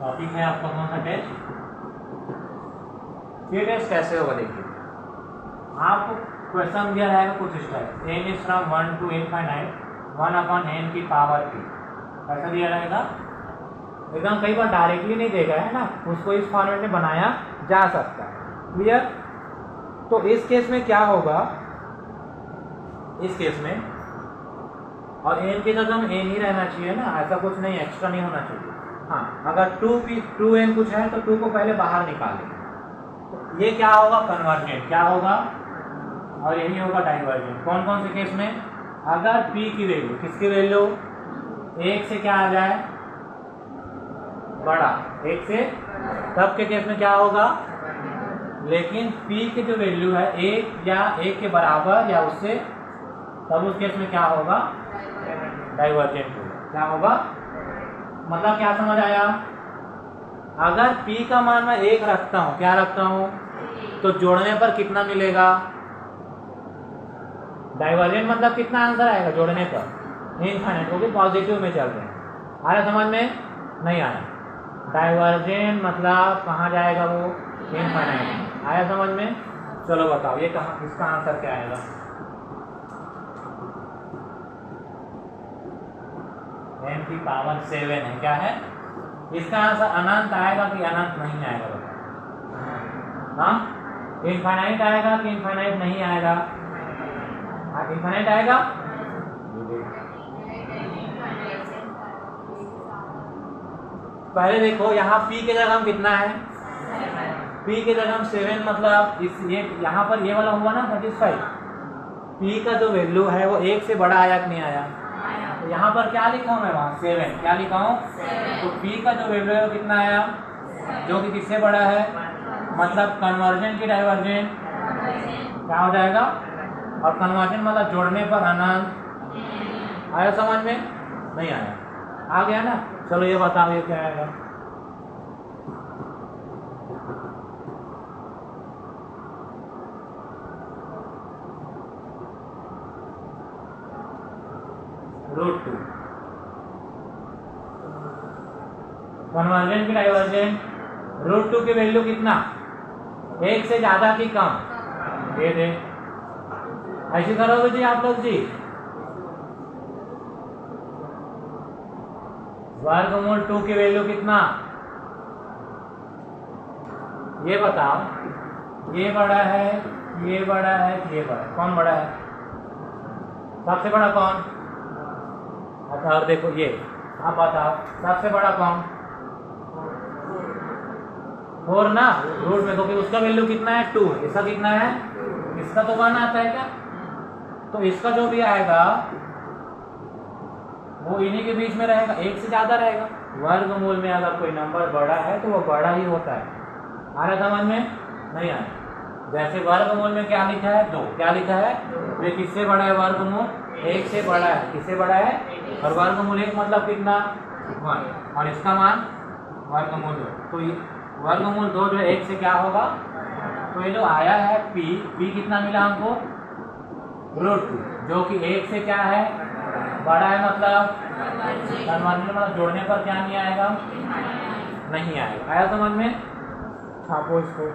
Topic है आपका कौन सा टेस्ट? ये टेस्ट कैसे होगा देखिए, आपको क्वेश्चन दिया रहेगा कुछ इस type, n is from 1 to infinite 1/n की पावर p, कैसा दिया रहेगा? एकदम कई बार डायरेक्टली नहीं देगा है ना, उसको इस फॉर्मेट में बनाया जा सकता है। क्लियर? तो इस केस में क्या होगा, इस केस में, और n की जगह n ही रहना चाहिए ना, ऐसा कुछ नहीं, एक्स्ट्रा नहीं होना चाहिए। हाँ, अगर 2n कुछ है तो 2 को पहले बाहर निकालेंगे, तो ये क्या होगा? कन्वर्जेंट क्या होगा, और यही होगा डाइवर्जेंट। कौन कौन से केस में? अगर p की वैल्यू, किसकी वैल्यू? 1 से क्या आ जाए? बड़ा, 1 से, तब के केस में क्या होगा? लेकिन p की जो वैल्यू है 1 या 1 के बराबर या उससे, तब उस केस में क्या होगा? डाइवर्जेंट होगा। क्या होगा? मतलब क्या समझ आया? अगर p का मान मैं 1 रखता हूं, क्या रखता हूं, तो जोड़ने पर कितना मिलेगा? डाइवर्जेंट मतलब कितना आंसर आएगा जोड़ने पर? इनफाइनाइट, क्योंकि पॉजिटिव में चल रहे हैं। आया समझ में? नहीं आया? डाइवर्जेंट मतलब कहाँ जाएगा वो? इनफाइनाइट। आया समझ में? चलो बताओ ये कहाँ, इसका आंसर क्या आएगा? n की पावर 7 है, क्या है इसका आंसर? अनंत आएगा कि अनंत नहीं आएगा बताओ? हाँ, इनफाइनाइट आएगा कि इनफाइनाइट नहीं आएगा? इनफाइनाइट आएगा। पहले देखो यहाँ p के जगह हम कितना है? p के जगह हम 7, मतलब इस ये यहाँ पर ये वाला हुआ ना 35। p का जो वैल्यू है वो 1 से बड़ा आया कि नहीं आया? तो यहाँ पर क्या लिखा हूँ मैं? वहाँ 7 क्या लिखा हूँ? तो p का जो वैल्यू है वो कितना आया? जो कि किससे बड़ा है? मतलब कन्वर्जेंट की डाइवर्जेंट? क्या हो जाएगा? और कन्वर्जेंट मतलब जोड़ने पर अनंत। आया समझ में? नहीं आया? आ गया ना? चलो ये बताओ ये क्या आएगा? √2। कन्वर्जेंट की डाइवर्जेंट, √2 की वैल्यू कितना? 1 से ज्यादा की कम? ये दे, ऐसे करोगे जी आप लोग जी। वर्गमूल 2 की वैल्यू कितना? ये बताओ, ये बड़ा है, ये बड़ा है, ये बड़ा है, कौन बड़ा है? सबसे बड़ा कौन? अच्छा, और देखो ये, आप बताओ सबसे बड़ा कौन? 4 ना, रूट में, क्योंकि उसका वैल्यू कितना है? 2। इसका कितना है? इसका तो 1 आता है क्या? तो इसका जो भी आएगा वो इन्हीं के बीच में रहेगा, 1 से ज्यादा रहेगा। वर्गमूल में अगर कोई नंबर बड़ा है तो वो बड़ा ही होता है। आ रहा समझ में? नहीं आया? जैसे वर्गमूल में क्या लिखा है? 2। क्या लिखा है? ये किससे बड़ा है? वर्गमूल 1 से बड़ा है। किससे बड़ा है? और वर्गमूल 1 मतलब कितना? 1। और इसका मान वर्गमूल 2, तो ये वर्गमूल 2 जो है 1 से क्या होगा? तो ये जो आया है p कितना मिला हमको? √2, जो कि 1 से क्या है? बड़ा है, मतलब कन्वर्जेंट मतलब जोड़ने पर क्या नहीं आएगा? नहीं आएगा। आया समझ में? छापो इसको।